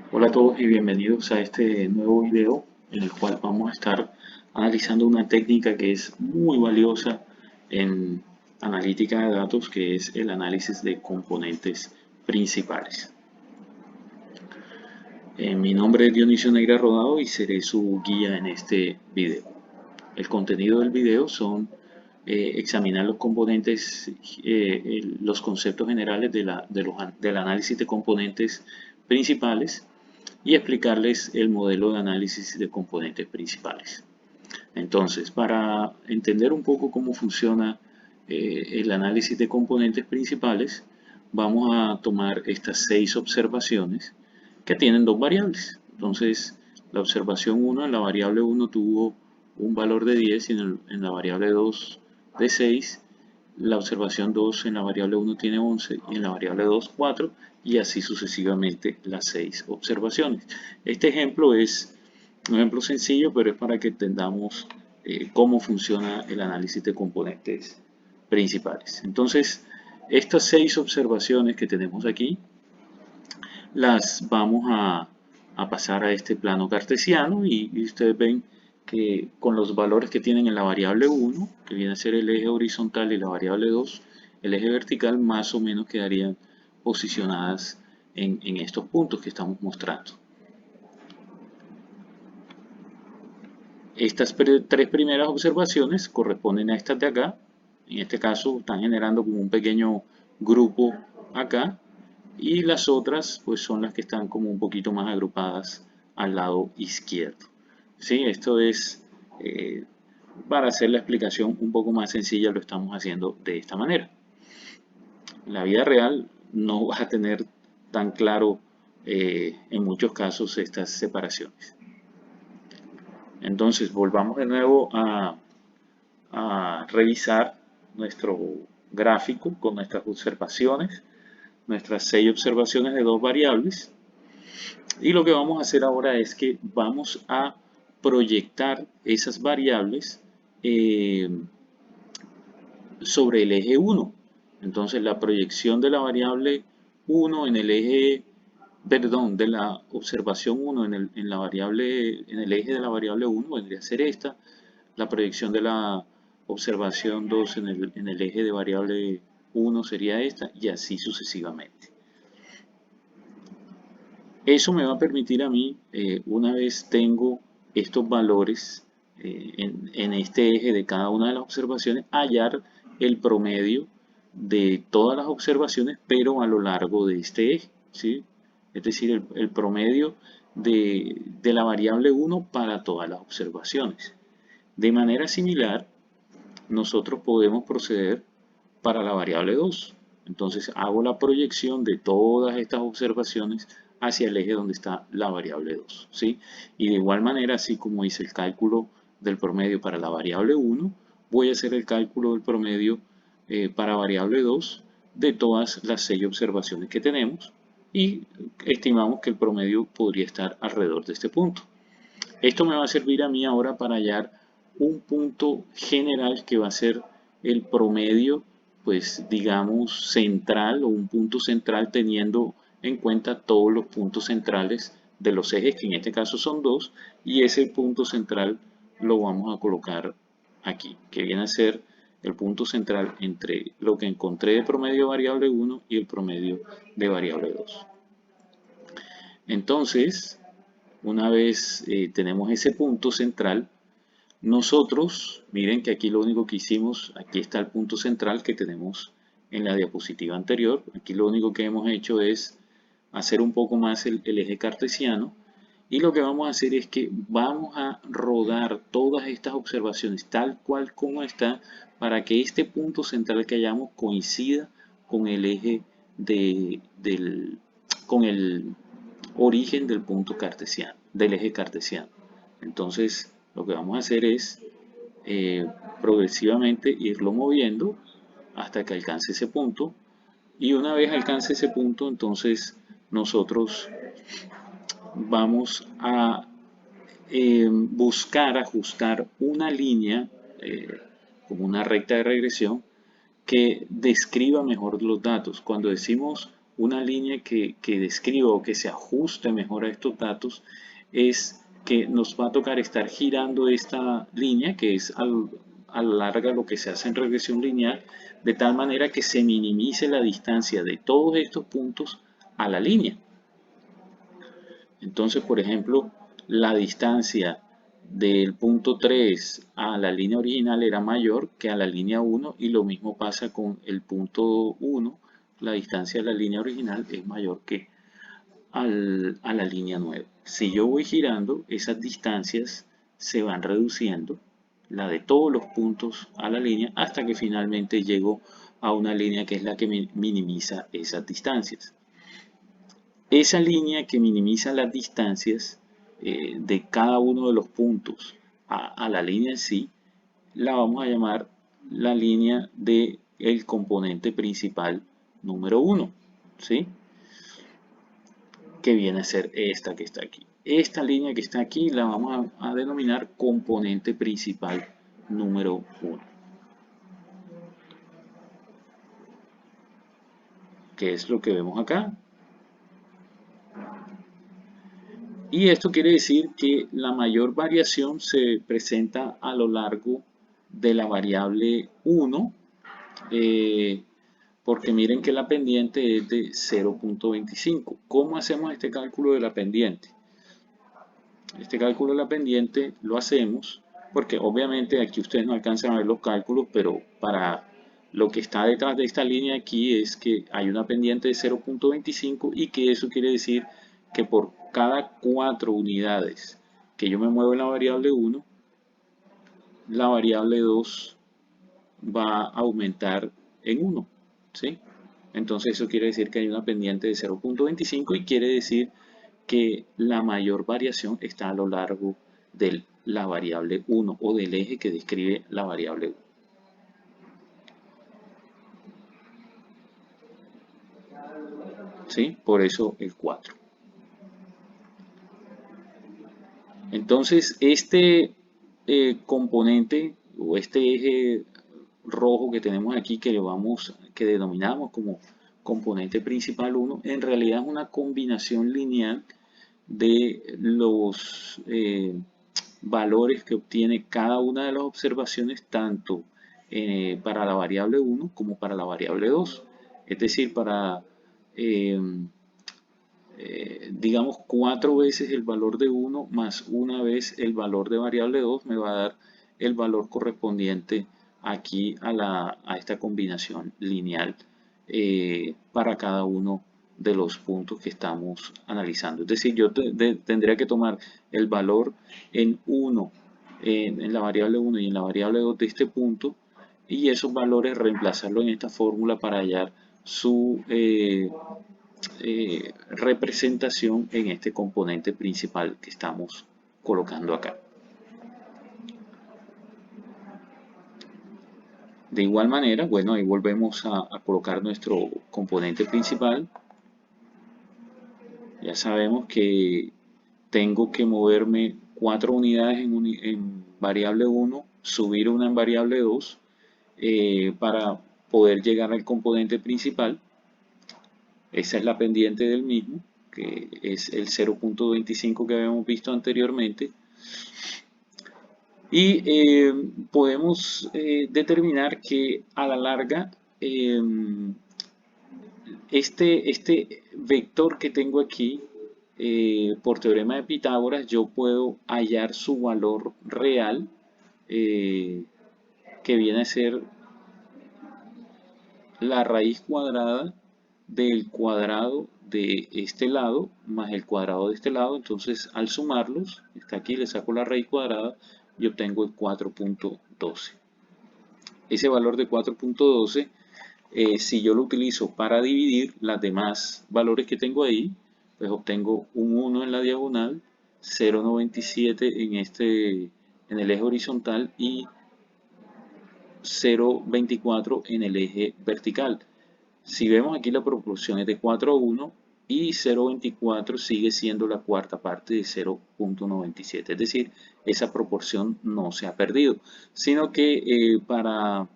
Hola a todos y bienvenidos a este nuevo video en el cual vamos a estar analizando una técnica que es muy valiosa en analítica de datos, que es el análisis de componentes principales. Mi nombre es Dionisio Negra Rodado y seré su guía en este video. El contenido del video son examinar los componentes, los conceptos generales del análisis de componentes principales y explicarles el modelo de análisis de componentes principales. Entonces, para entender un poco cómo funciona el análisis de componentes principales, vamos a tomar estas 6 observaciones que tienen dos variables. Entonces, la observación 1, en la variable 1 tuvo un valor de 10 y en la variable 2 de 6. La observación 2 en la variable 1 tiene 11 y en la variable 2 4, y así sucesivamente las 6 observaciones. Este ejemplo es un ejemplo sencillo, pero es para que entendamos cómo funciona el análisis de componentes principales. Entonces, estas 6 observaciones que tenemos aquí las vamos a pasar a este plano cartesiano y ustedes ven que con los valores que tienen en la variable 1, que viene a ser el eje horizontal, y la variable 2, el eje vertical, más o menos quedarían posicionadas en estos puntos que estamos mostrando. Estas tres primeras observaciones corresponden a estas de acá. En este caso están generando como un pequeño grupo acá, y las otras pues son las que están como un poquito más agrupadas al lado izquierdo. ¿Sí? Esto es para hacer la explicación un poco más sencilla, lo estamos haciendo de esta manera. En la vida real no vas a tener tan claro en muchos casos estas separaciones. Entonces volvamos de nuevo a revisar nuestro gráfico con nuestras observaciones, nuestras 6 observaciones de dos variables. Y lo que vamos a hacer ahora es que vamos a proyectar esas variables sobre el eje 1. Entonces la proyección de la variable 1 en el eje, perdón, de la observación 1 en la variable, en el eje de la variable 1 vendría a ser esta. La proyección de la observación 2 en el eje de variable 1 sería esta, y así sucesivamente. Eso me va a permitir a mí, una vez tengo estos valores en este eje de cada una de las observaciones, hallar el promedio de todas las observaciones, pero a lo largo de este eje, ¿sí? Es decir, el promedio de la variable 1 para todas las observaciones. De manera similar, nosotros podemos proceder para la variable 2. Entonces hago la proyección de todas estas observaciones hacia el eje donde está la variable 2, ¿sí? Y de igual manera, así como hice el cálculo del promedio para la variable 1, voy a hacer el cálculo del promedio para variable 2 de todas las 6 observaciones que tenemos, y estimamos que el promedio podría estar alrededor de este punto. Esto me va a servir a mí ahora para hallar un punto general que va a ser el promedio, pues digamos central, o un punto central teniendo en cuenta todos los puntos centrales de los ejes, que en este caso son dos, y ese punto central lo vamos a colocar aquí, que viene a ser el punto central entre lo que encontré de promedio de variable 1 y el promedio de variable 2. Entonces, una vez tenemos ese punto central, nosotros, miren que aquí lo único que hicimos, aquí está el punto central que tenemos en la diapositiva anterior. Aquí lo único que hemos hecho es hacer un poco más el eje cartesiano, y lo que vamos a hacer es que vamos a rodar todas estas observaciones tal cual como está, para que este punto central que hayamos coincida con el eje con el origen del punto cartesiano, del eje cartesiano. Entonces, lo que vamos a hacer es progresivamente irlo moviendo hasta que alcance ese punto, y una vez alcance ese punto, entonces nosotros vamos a buscar ajustar una línea, como una recta de regresión, que describa mejor los datos. Cuando decimos una línea que describa o que se ajuste mejor a estos datos es que nos va a tocar estar girando esta línea, que es a la larga lo que se hace en regresión lineal, de tal manera que se minimice la distancia de todos estos puntos a la línea. Entonces, por ejemplo, la distancia del punto 3 a la línea original era mayor que a la línea 1 y lo mismo pasa con el punto 1, la distancia de la línea original es mayor que a la línea 9. Si yo voy girando, esas distancias se van reduciendo, la de todos los puntos a la línea, hasta que finalmente llego a una línea que es la que minimiza esas distancias. Esa línea que minimiza las distancias de cada uno de los puntos a la línea en sí, la vamos a llamar la línea del componente principal número 1, ¿sí? Que viene a ser esta que está aquí. Esta línea que está aquí la vamos a denominar componente principal número 1. Que es lo que vemos acá. Y esto quiere decir que la mayor variación se presenta a lo largo de la variable 1, porque miren que la pendiente es de 0.25. ¿Cómo hacemos este cálculo de la pendiente? Este cálculo de la pendiente lo hacemos porque obviamente aquí ustedes no alcanzan a ver los cálculos, pero para lo que está detrás de esta línea aquí es que hay una pendiente de 0.25 y que eso quiere decir que por cada 4 unidades que yo me muevo en la variable 1, la variable 2 va a aumentar en 1, ¿sí? Entonces eso quiere decir que hay una pendiente de 0.25 y quiere decir que la mayor variación está a lo largo de la variable 1 o del eje que describe la variable 1. ¿Sí? Por eso el 4. Entonces, este componente o este eje rojo que tenemos aquí que denominamos como componente principal 1, en realidad es una combinación lineal de los valores que obtiene cada una de las observaciones, tanto para la variable 1 como para la variable 2. Es decir, para digamos 4 veces el valor de 1 más una vez el valor de variable 2 me va a dar el valor correspondiente aquí a esta combinación lineal para cada uno de los puntos que estamos analizando. Es decir, yo tendría que tomar el valor en 1, en la variable 1 y en la variable 2 de este punto, y esos valores reemplazarlo en esta fórmula para hallar su representación en este componente principal que estamos colocando acá. De igual manera, bueno, ahí volvemos a colocar nuestro componente principal. Ya sabemos que tengo que moverme 4 unidades en variable 1, subir una en variable 2 para poder llegar al componente principal. Esa es la pendiente del mismo, que es el 0.25 que habíamos visto anteriormente. Y podemos determinar que a la larga este vector que tengo aquí, por teorema de Pitágoras, yo puedo hallar su valor real, que viene a ser la raíz cuadrada del cuadrado de este lado más el cuadrado de este lado. Entonces, al sumarlos, está aquí, le saco la raíz cuadrada y obtengo el 4.12. Ese valor de 4.12, si yo lo utilizo para dividir las demás valores que tengo ahí, pues obtengo un 1 en la diagonal, 0.97 en el eje horizontal y 0.24 en el eje vertical. Si vemos aquí, la proporción es de 4 a 1 y 0.24 sigue siendo la cuarta parte de 0.97. Es decir, esa proporción no se ha perdido, sino que para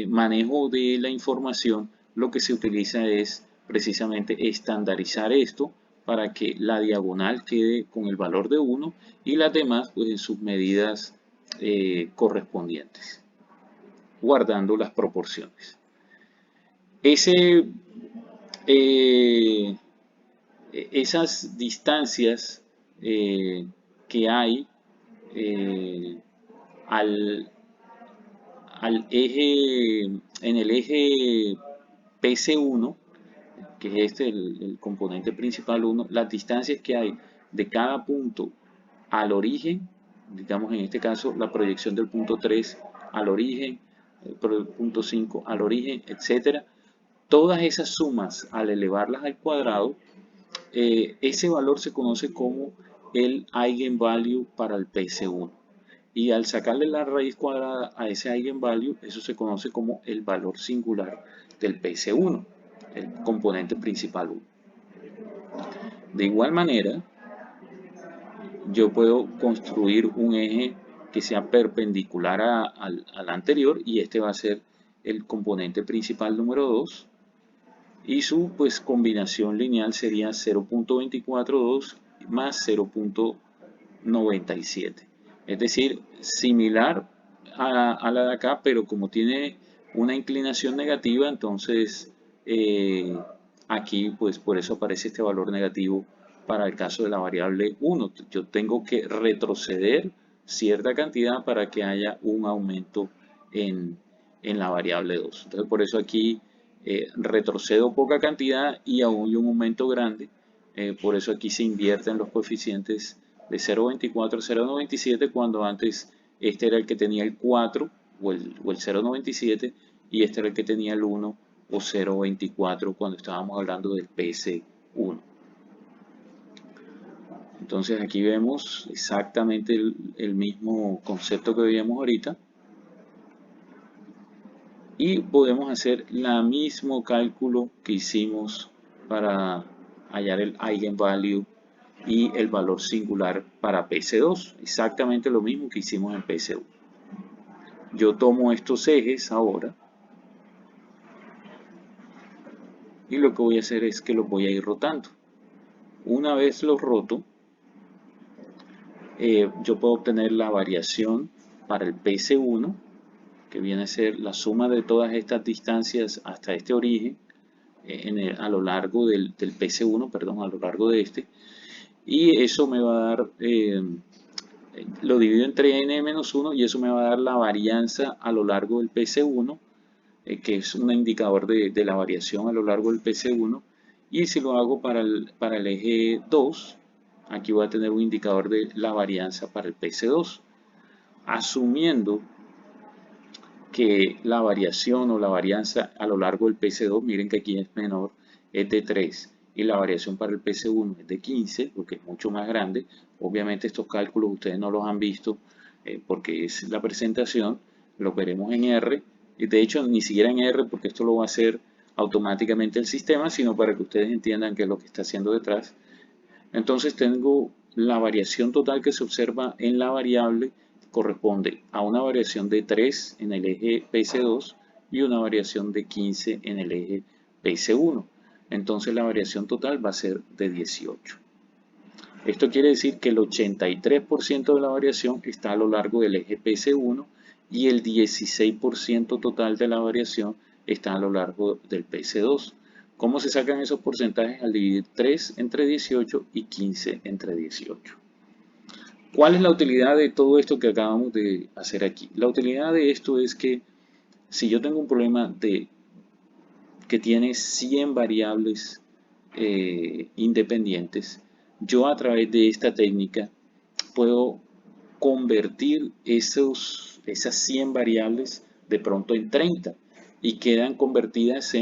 manejo de la información lo que se utiliza es precisamente estandarizar esto para que la diagonal quede con el valor de 1 y las demás pues en sus medidas correspondientes, guardando las proporciones. Esas distancias que hay en el eje PC1, que es este el componente principal 1, las distancias que hay de cada punto al origen, digamos en este caso la proyección del punto 3 al origen, el punto 5 al origen, etcétera, todas esas sumas al elevarlas al cuadrado, ese valor se conoce como el eigenvalue para el PC1. Y al sacarle la raíz cuadrada a ese eigenvalue, eso se conoce como el valor singular del PC1, el componente principal 1. De igual manera, yo puedo construir un eje que sea perpendicular al anterior y este va a ser el componente principal número 2 y su pues combinación lineal sería 0.242 más 0.97. Es decir, similar a la de acá, pero como tiene una inclinación negativa, entonces aquí pues por eso aparece este valor negativo para el caso de la variable 1. Yo tengo que retroceder cierta cantidad para que haya un aumento en la variable 2. Entonces por eso aquí retrocedo poca cantidad y aún hay un aumento grande. Por eso aquí se invierten los coeficientes de 0.24 a 0.97 cuando antes este era el que tenía el 4 o el 0.97 y este era el que tenía el 1 o 0.24 cuando estábamos hablando del PS1. Entonces aquí vemos exactamente el mismo concepto que veíamos ahorita y podemos hacer el mismo cálculo que hicimos para hallar el eigenvalue y el valor singular para PC2, exactamente lo mismo que hicimos en PC1. Yo tomo estos ejes ahora y lo que voy a hacer es que los voy a ir rotando. Una vez los roto, yo puedo obtener la variación para el PC1, que viene a ser la suma de todas estas distancias hasta este origen, a lo largo del PC1, perdón, a lo largo de este, y eso me va a dar, lo divido entre n-1 y eso me va a dar la varianza a lo largo del PC1, que es un indicador de la variación a lo largo del PC1, y si lo hago para el eje 2, aquí voy a tener un indicador de la varianza para el PC2, asumiendo que la variación o la varianza a lo largo del PC2, miren que aquí es menor, es de 3 y la variación para el PC1 es de 15 porque es mucho más grande. Obviamente estos cálculos ustedes no los han visto porque es la presentación, lo veremos en R y de hecho ni siquiera en R porque esto lo va a hacer automáticamente el sistema, sino para que ustedes entiendan qué es lo que está haciendo detrás. Entonces tengo la variación total que se observa en la variable corresponde a una variación de 3 en el eje PC2 y una variación de 15 en el eje PC1. Entonces la variación total va a ser de 18. Esto quiere decir que el 83% de la variación está a lo largo del eje PC1 y el 16% total de la variación está a lo largo del PC2. ¿Cómo se sacan esos porcentajes? Al dividir 3 entre 18 y 15 entre 18. ¿Cuál es la utilidad de todo esto que acabamos de hacer aquí? La utilidad de esto es que si yo tengo un problema que tiene 100 variables independientes, yo a través de esta técnica puedo convertir esas 100 variables de pronto en 30 y quedan convertidas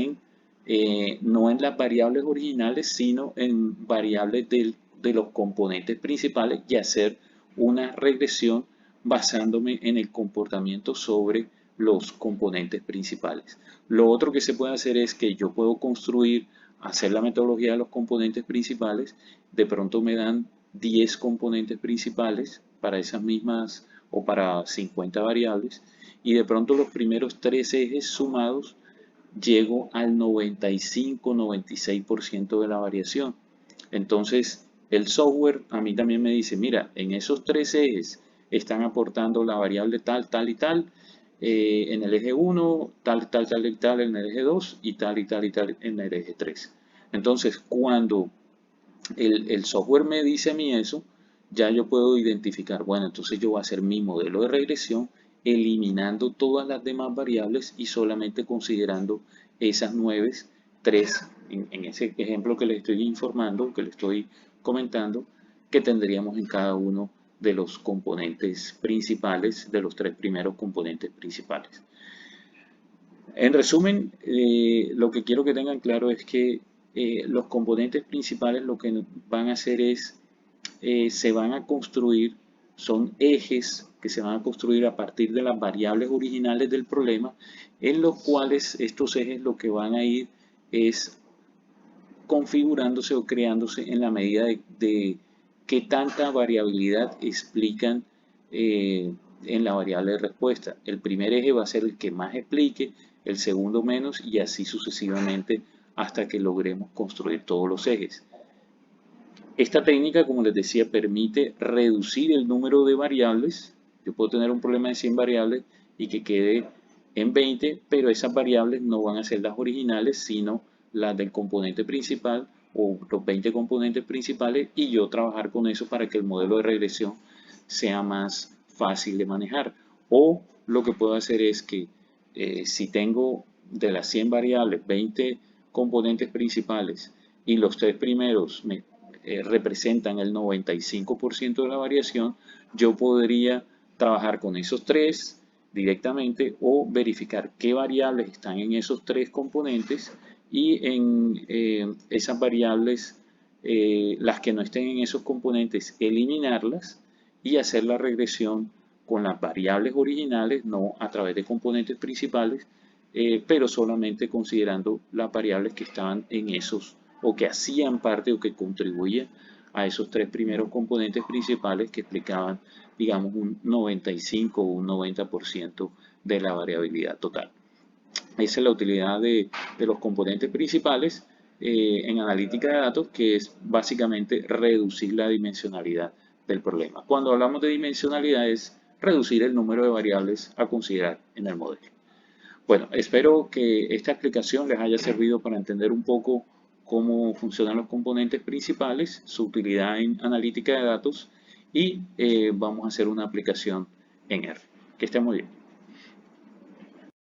no en las variables originales, sino en variables de los componentes principales y hacer una regresión basándome en el comportamiento sobre los componentes principales. Lo otro que se puede hacer es que yo puedo hacer la metodología de los componentes principales, de pronto me dan 10 componentes principales para esas mismas o para 50 variables y de pronto los primeros 3 ejes sumados llego al 95-96% de la variación. Entonces, el software a mí también me dice, mira, en esos tres ejes están aportando la variable tal, tal y tal, en el eje 1, tal, tal, tal y tal en el eje 2 y tal y tal y tal en el eje 3. Entonces, cuando el software me dice a mí eso, ya yo puedo identificar, bueno, entonces yo voy a hacer mi modelo de regresión eliminando todas las demás variables y solamente considerando esas 9, 3, en ese ejemplo que le estoy informando, que le estoy comentando, que tendríamos en cada uno de los componentes principales, de los tres primeros componentes principales. En resumen, lo que quiero que tengan claro es que los componentes principales lo que van a hacer es, se van a construir, son ejes que se van a construir a partir de las variables originales del problema, en los cuales estos ejes lo que van a ir es configurándose o creándose en la medida de qué tanta variabilidad explican en la variable de respuesta. El primer eje va a ser el que más explique, el segundo menos y así sucesivamente hasta que logremos construir todos los ejes. Esta técnica, como les decía, permite reducir el número de variables. Yo puedo tener un problema de 100 variables y que quede en 20, pero esas variables no van a ser las originales, sino las del componente principal o los 20 componentes principales y yo trabajar con eso para que el modelo de regresión sea más fácil de manejar. O lo que puedo hacer es que si tengo de las 100 variables 20 componentes principales y los tres primeros me representan el 95% de la variación, yo podría trabajar con esos tres directamente o verificar qué variables están en esos tres componentes y en esas variables, las que no estén en esos componentes, eliminarlas y hacer la regresión con las variables originales, no a través de componentes principales, pero solamente considerando las variables que estaban en esos o que hacían parte o que contribuían a esos tres primeros componentes principales que explicaban, digamos, un 95 o un 90% de la variabilidad total. Esa es la utilidad de los componentes principales en analítica de datos, que es básicamente reducir la dimensionalidad del problema. Cuando hablamos de dimensionalidad es reducir el número de variables a considerar en el modelo. Bueno, espero que esta explicación les haya servido para entender un poco cómo funcionan los componentes principales, su utilidad en analítica de datos y vamos a hacer una aplicación en R. Que esté muy bien.